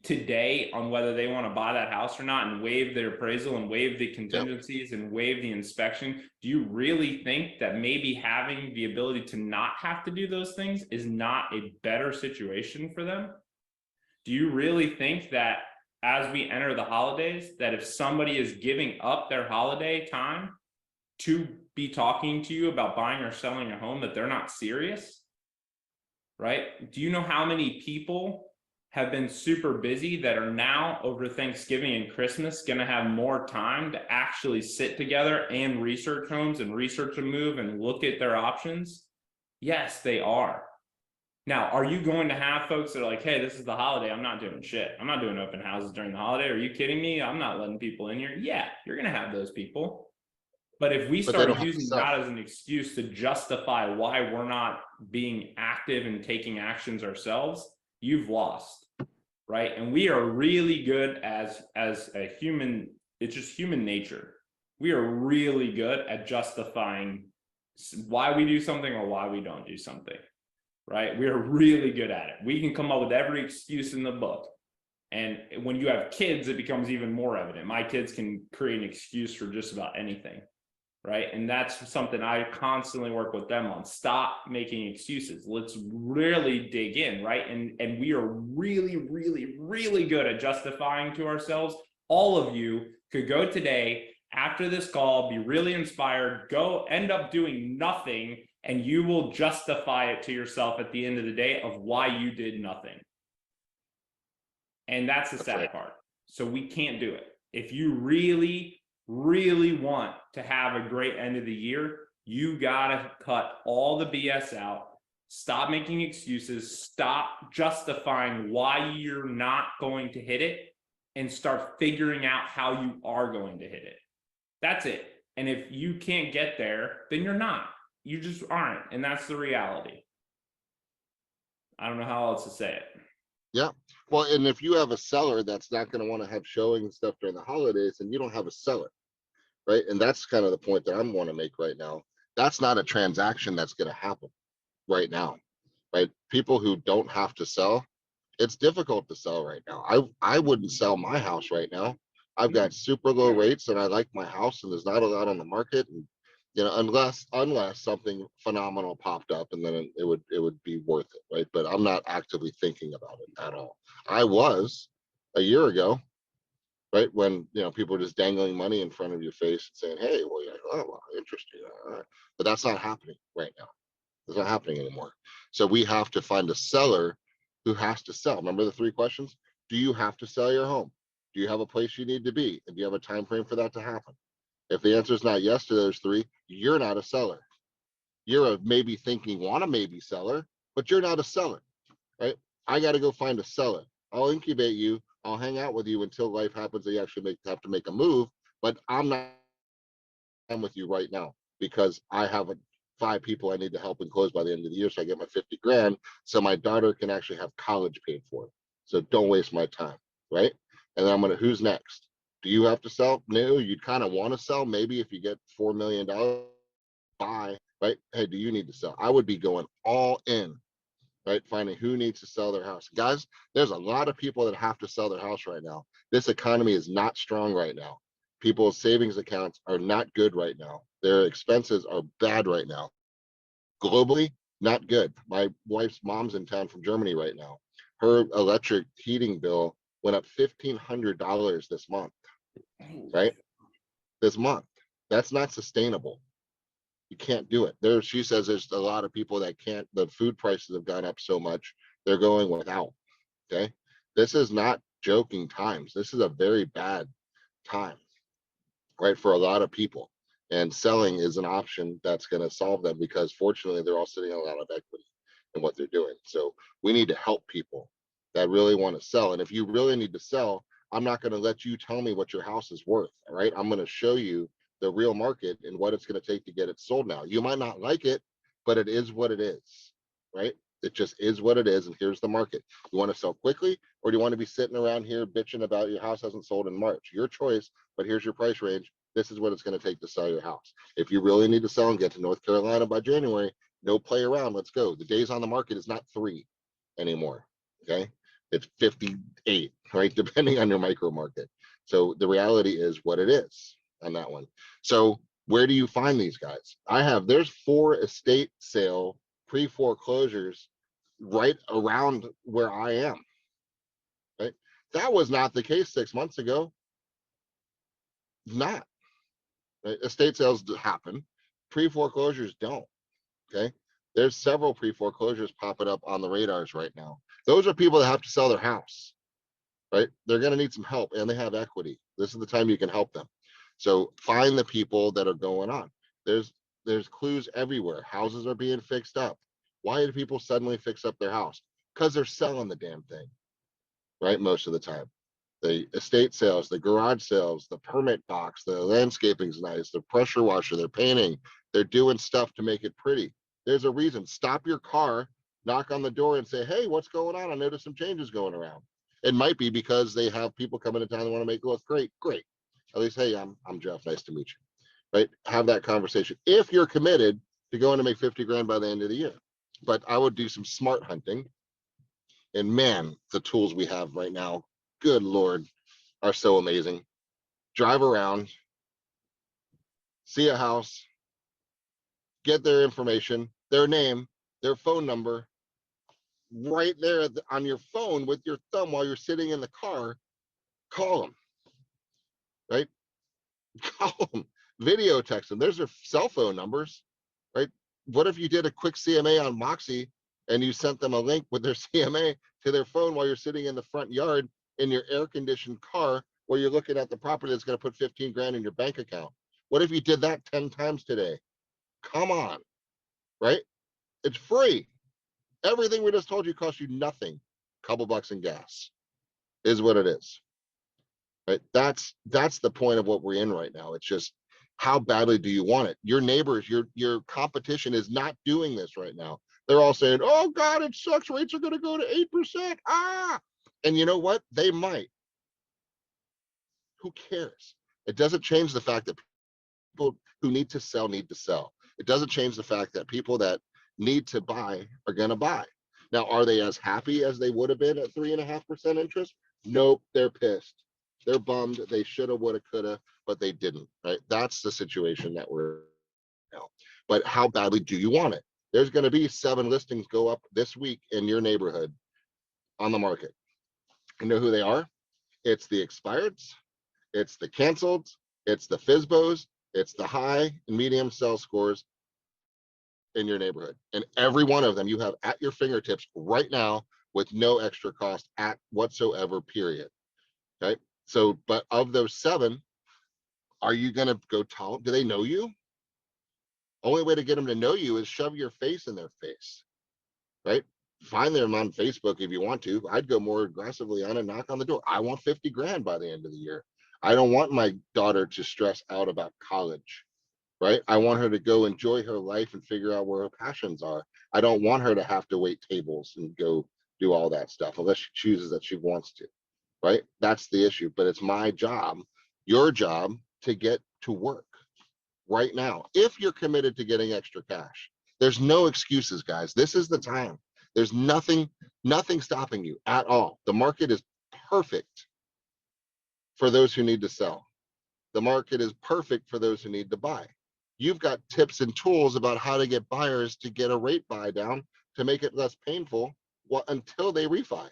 today on whether they want to buy that house or not and waive their appraisal and waive the contingencies and waive the inspection, do you really think that maybe having the ability to not have to do those things is not a better situation for them? Do you really think that as we enter the holidays, that if somebody is giving up their holiday time to be talking to you about buying or selling a home, that they're not serious, right? Do you know how many people have been super busy that are now over Thanksgiving and Christmas going to have more time to actually sit together and research homes and research a move and look at their options? Yes, they are. Now, are you going to have folks that are like, hey, this is the holiday, I'm not doing shit. I'm not doing open houses during the holiday. Are you kidding me? I'm not letting people in here. Yeah, you're going to have those people. But if we start using that as an excuse to justify why we're not being active and taking actions ourselves, you've lost, right? And we are really good as a human, it's just human nature. We are really good at justifying why we do something or why we don't do something, right? We are really good at it. We can come up with every excuse in the book. And when you have kids, it becomes even more evident. My kids can create an excuse for just about anything. Right. And that's something I constantly work with them on. Stop making excuses. Let's really dig in. Right. And we are really, really, really good at justifying to ourselves. All of you could go today after this call, be really inspired, go end up doing nothing, and you will justify it to yourself at the end of the day of why you did nothing. And that's the sad part. So we can't do it. If you really want to have a great end of the year, you gotta cut all the BS out, stop making excuses, stop justifying why you're not going to hit it, and start figuring out how you are going to hit it. That's it. And if you can't get there, then you're not. You just aren't. And that's the reality. I don't know how else to say it. Yeah. Well, and if you have a seller that's not going to want to have showing and stuff during the holidays, and you don't have a seller, right? And that's kind of the point that I want to make right now. That's not a transaction that's going to happen right now, right? People who don't have to sell, it's difficult to sell right now. I wouldn't sell my house right now. I've got super low rates and I like my house and there's not a lot on the market. And you know, unless something phenomenal popped up, and then it would be worth it, right? But I'm not actively thinking about it at all. I was a year ago, right, when, you know, people are just dangling money in front of your face and saying, hey, well, you're like, oh, well, interesting, all right. But that's not happening right now. It's not happening anymore. So we have to find a seller who has to sell. Remember the 3 questions? Do you have to sell your home? Do you have a place you need to be? And do you have a time frame for that to happen? If the answer is not yes to those 3, you're not a seller. You're a maybe thinking, want a maybe seller, but you're not a seller, right? I got to go find a seller. I'll incubate you. I'll hang out with you until life happens that you actually have to make a move. But I'm not with you right now because I have 5 people I need to help and close by the end of the year, so I get my 50 grand, so my daughter can actually have college paid for. So don't waste my time, right? And then I'm gonna, who's next? Do you have to sell? No, you'd kind of want to sell. Maybe if you get $4 million, buy, right? Hey, do you need to sell? I would be going all in, right? Finding who needs to sell their house. Guys, there's a lot of people that have to sell their house right now. This economy is not strong right now. People's savings accounts are not good right now. Their expenses are bad right now. Globally, not good. My wife's mom's in town from Germany right now. Her electric heating bill went up $1,500 this month, right? This month. That's not sustainable. You can't do it. There, she says there's a lot of people that can't, the food prices have gone up so much, they're going without. Okay. This is not joking times. This is a very bad time, right, for a lot of people. And selling is an option that's going to solve them because fortunately they're all sitting on a lot of equity in what they're doing. So we need to help people that really want to sell. And if you really need to sell, I'm not going to let you tell me what your house is worth. All right. I'm going to show you the real market and what it's going to take to get it sold now. You might not like it, but it is what it is, right? It just is what it is. And here's the market. You want to sell quickly, or do you want to be sitting around here bitching about your house hasn't sold in March? Your choice, but here's your price range. This is what it's going to take to sell your house. If you really need to sell and get to North Carolina by January, no play around. Let's go. The days on the market is not 3 anymore. Okay. It's 58, right? Depending on your micro market. So the reality is what it is on that one. So where do you find these guys? There's 4 estate sale pre-foreclosures right around where I am, right? That was not the case 6 months ago. Not, right? Estate sales happen, pre-foreclosures don't. Okay. There's several pre-foreclosures popping up on the radars right now. Those are people that have to sell their house, right? They're going to need some help and they have equity. This is the time you can help them. So find the people that are going on. There's clues everywhere. Houses are being fixed up. Why do people suddenly fix up their house? Because they're selling the damn thing, right? Most of the time. The estate sales, the garage sales, the permit box, the landscaping's nice, the pressure washer, they're painting, they're doing stuff to make it pretty. There's a reason. Stop your car, knock on the door and say, hey, what's going on? I noticed some changes going around. It might be because they have people coming to town that want to make it look great. Great. At least, hey, I'm Jeff. Nice to meet you. Right? Have that conversation. If you're committed to going to make 50 grand by the end of the year. But I would do some smart hunting. And man, the tools we have right now, good Lord, are so amazing. Drive around, see a house, get their information, their name, their phone number, right there on your phone with your thumb while you're sitting in the car. Call them, right? Call them, video text them. There's their cell phone numbers, right? What if you did a quick CMA on Moxie and you sent them a link with their CMA to their phone while you're sitting in the front yard in your air-conditioned car where you're looking at the property that's going to put 15 grand in your bank account? What if you did that 10 times today? Come on, right? It's free. Everything we just told you costs you nothing. Couple bucks in gas is what it is. Right? That's the point of what we're in right now. It's just how badly do you want it? Your neighbors, your competition is not doing this right now. They're all saying, "Oh God, it sucks. Rates are going to go to 8%." Ah, and you know what? They might. Who cares? It doesn't change the fact that people who need to sell need to sell. It doesn't change the fact that people that need to buy are going to buy. Now, are they as happy as they would have been at 3.5% interest? Nope, they're pissed. They're bummed. They shoulda, woulda, coulda, but they didn't. Right? That's the situation that we're but how badly do you want it? There's going to be 7 listings go up this week in your neighborhood on the market. You know who they are? It's the expireds, it's the canceled, it's the FSBOs, it's the high and medium sell scores in your neighborhood. And every one of them you have at your fingertips right now with no extra cost at whatsoever, period. Okay. So, but of those 7, are you going to go tell, do they know you? Only way to get them to know you is shove your face in their face, right? Find them on Facebook if you want to. I'd go more aggressively on and knock on the door. I want 50 grand by the end of the year. I don't want my daughter to stress out about college, right? I want her to go enjoy her life and figure out where her passions are. I don't want her to have to wait tables and go do all that stuff unless she chooses that she wants to, right? That's the issue. But it's my job, your job, to get to work right now. If you're committed to getting extra cash, there's no excuses, guys. This is the time. There's nothing stopping you at all. The market is perfect for those who need to sell. The market is perfect for those who need to buy. You've got tips and tools about how to get buyers to get a rate buy down to make it less painful until they refi,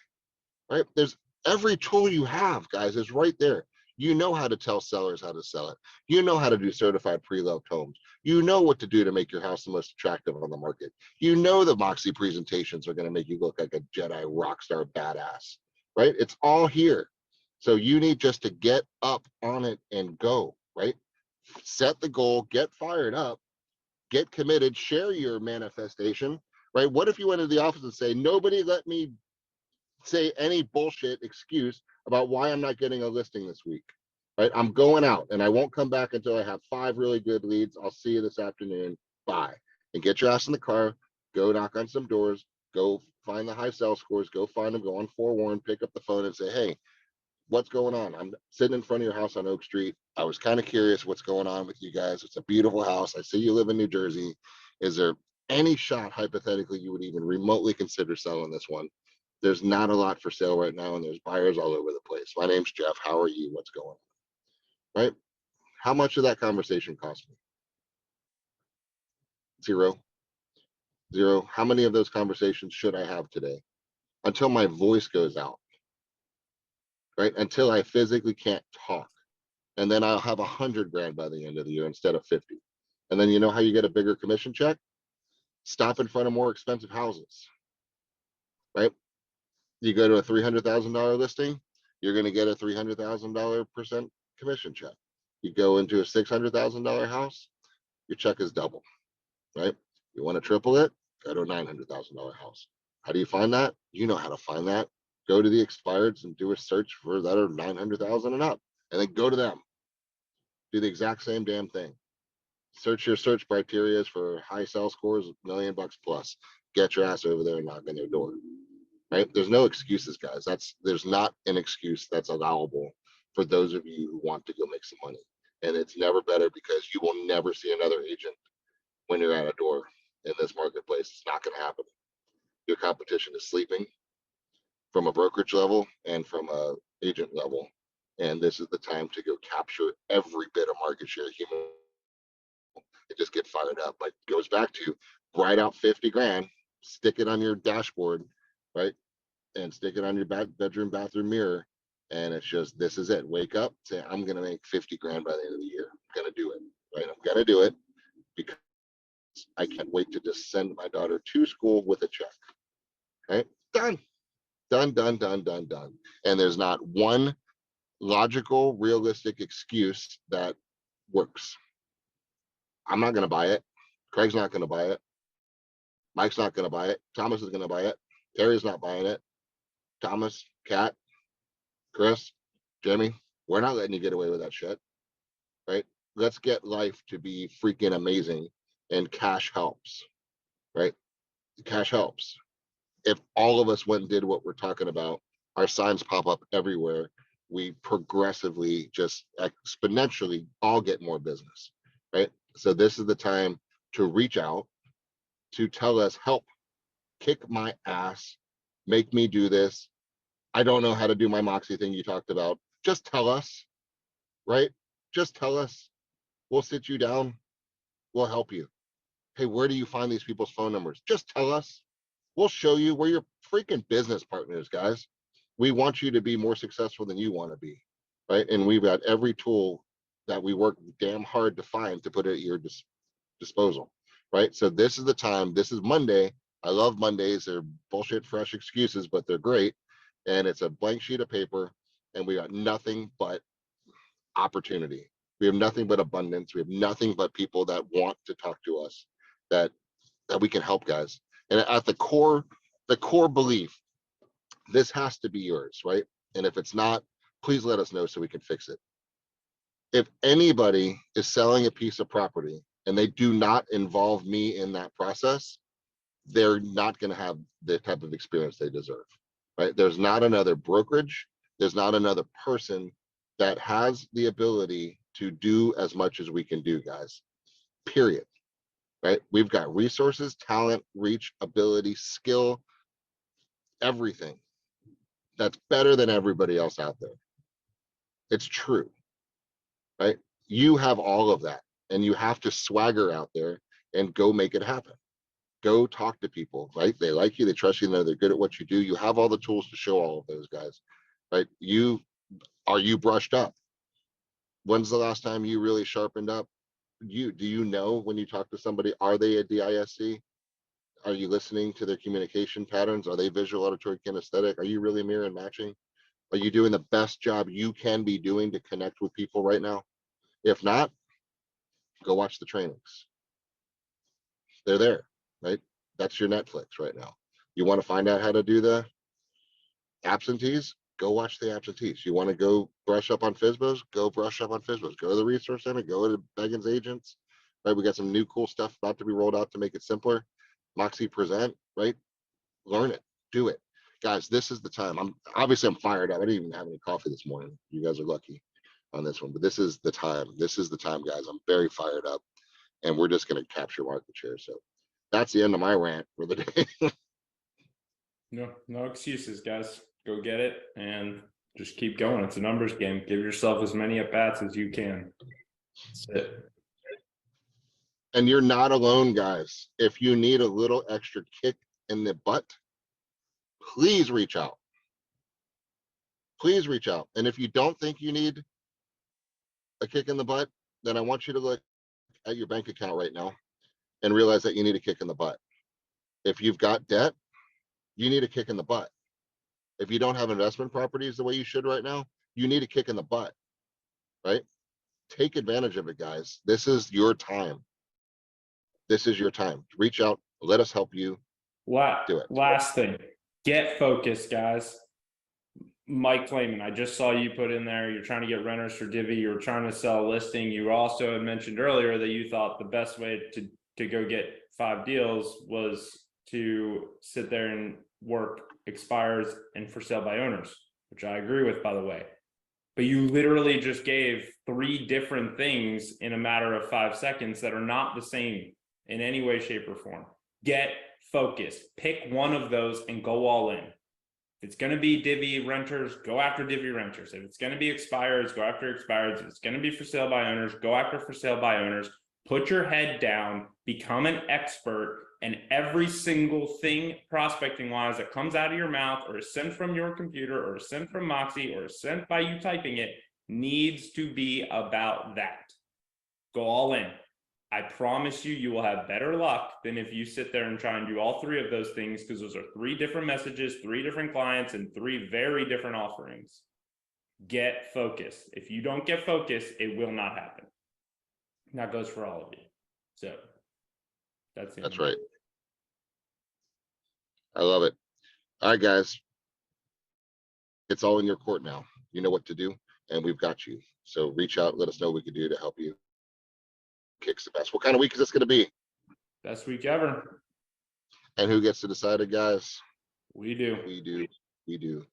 right? There's every tool you have, guys, is right there. You know how to tell sellers how to sell it. You know how to do certified pre-loved homes. You know what to do to make your house the most attractive on the market. You know the Moxie presentations are going to make you look like a Jedi rock star badass, right? It's all here. So you need just to get up on it and go, right? Set the goal, get fired up, get committed, share your manifestation, right? What if you went into the office and say, nobody let me say any bullshit excuse about why I'm not getting a listing this week, right? I'm going out and I won't come back until I have 5 really good leads. I'll see you this afternoon. Bye. And get your ass in the car, go knock on some doors, go find the high sell scores, go find them, go on Forewarn, pick up the phone and say, hey, what's going on? I'm sitting in front of your house on Oak Street. I was kind of curious what's going on with you guys. It's a beautiful house. I see you live in New Jersey. Is there any shot, hypothetically, you would even remotely consider selling this one? There's not a lot for sale right now, and there's buyers all over the place. My name's Jeff. How are you? What's going on? Right? How much of that conversation cost me? 0. 0. How many of those conversations should I have today? Until my voice goes out, right? Until I physically can't talk. And then I'll have 100 grand by the end of the year instead of 50. And then you know how you get a bigger commission check? Stop in front of more expensive houses, right? You go to a $300,000 listing, you're going to get a $300,000% commission check. You go into a $600,000 house, your check is double, right? You want to triple it, go to a $900,000 house. How do you find that? You know how to find that. Go to the expireds and do a search for that are 900,000 and up, and then go to them. Do the exact same damn thing. Search your search criteria for high sell scores, $1 million plus. Get your ass over there and knock on their door. Right? There's no excuses, guys. There's not an excuse that's allowable for those of you who want to go make some money. And it's never better because you will never see another agent when you're at a door in this marketplace. It's not going to happen. Your competition is sleeping from a brokerage level and from a agent level. And this is the time to go capture every bit of market share human. It just get fired up. Like goes back to write out 50 grand, stick it on your dashboard, right? And stick it on your bedroom bathroom mirror. And it's just, this is it. Wake up, say, I'm going to make 50 grand by the end of the year. I'm going to do it, right? I'm going to do it because I can't wait to just send my daughter to school with a check, right? Done, done, done, done, done, done. And there's not one logical, realistic excuse that works. I'm not going to buy it. Craig's not going to buy it. Mike's not going to buy it. Thomas is going to buy it. Terry's not buying it. Thomas, Kat, Chris, Jimmy, we're not letting you get away with that shit, right? Let's get life to be freaking amazing, and cash helps, right? Cash helps. If all of us went and did what we're talking about, our signs pop up everywhere. We progressively, just exponentially, all get more business, right? So this is the time to reach out, to tell us, help, kick my ass, make me do this. I don't know how to do my Moxie thing you talked about. Just tell us, right? Just tell us. We'll sit you down. We'll help you. hey, where do you find these people's phone numbers? Just tell us. We'll show you. We're your freaking business partners, guys. We want you to be more successful than you want to be, right? And we've got every tool that we work damn hard to find to put at your disposal, right? So this is the time. This is Monday. I love Mondays. They're bullshit fresh excuses, but they're great. And it's a blank sheet of paper, and we got nothing but opportunity. We have nothing but abundance. We have nothing but people that want to talk to us, that we can help, guys. And at the core belief, this has to be yours, right? And if it's not, please let us know so we can fix it. If anybody is selling a piece of property and they do not involve me in that process, they're not going to have the type of experience they deserve, right? There's not another brokerage. There's not another person that has the ability to do as much as we can do, guys, period, right? We've got resources, talent, reach, ability, skill, everything that's better than everybody else out there. It's true, right? You have all of that, and you have to swagger out there and go make it happen. Go talk to people, right? They like you, they trust you, they're good at what you do. You have all the tools to show all of those guys, right? Are you brushed up? When's the last time you really sharpened up? Do you know when you talk to somebody, are they a DISC? Are you listening to their communication patterns? Are they visual, auditory, kinesthetic? Are you really mirror and matching? Are you doing the best job you can be doing to connect with people right now? If not, go watch the trainings. They're there, right? That's your Netflix right now. You want to find out how to do the absentees? Go watch the absentees. You want to go brush up on FSBOs? Go brush up on FSBOs. Go to the resource center. Go to Beggins agents. Right, we got some new cool stuff about to be rolled out to make it simpler. Moxie Present, right? Learn it, do it, guys. This is the time. I'm fired up. I didn't even have any coffee this morning. You guys are lucky on this one, but this is the time. This is the time, guys. I'm very fired up, and we're just going to capture market share. So that's the end of my rant for the day. No excuses, guys. Go get it and just keep going. It's a numbers game. Give yourself as many at bats as you can. That's it. And you're not alone, guys. If you need a little extra kick in the butt, please reach out. Please reach out. And if you don't think you need a kick in the butt, then I want you to look at your bank account right now and realize that you need a kick in the butt. If you've got debt, you need a kick in the butt. If you don't have investment properties the way you should right now, you need a kick in the butt, right? Take advantage of it, guys. This is your time. This is your time. Reach out. Let us help you. Do it. Last thing, get focused, guys. Mike Clayman, I just saw you put in there, you're trying to get renters for Divvy, you're trying to sell a listing. You also had mentioned earlier that you thought the best way to go get 5 deals was to sit there and work expires and for sale by owners, which I agree with, by the way. But you literally just gave 3 different things in a matter of 5 seconds that are not the same in any way, shape, or form. Get focused. Pick one of those and go all in. If it's going to be Divvy renters, go after Divvy renters. If it's going to be expires, go after expires. If it's going to be for sale by owners, go after for sale by owners. Put your head down, become an expert, and every single thing prospecting wise that comes out of your mouth or is sent from your computer or is sent from Moxie or is sent by you typing it needs to be about that. Go all in. I promise you, you will have better luck than if you sit there and try and do all 3 of those things, because those are 3 different messages, 3 different clients, and 3 very different offerings. Get focused. If you don't get focused, it will not happen. And that goes for all of you. So that's right. I love it. All right, guys. It's all in your court now. You know what to do, and we've got you. So reach out, let us know what we can do to help you. Kicks the best. What kind of week is this going to be? Best week ever. And who gets to decide it, guys? We do. We do.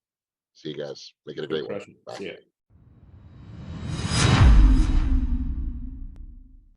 See you guys. Make it a great one. See ya.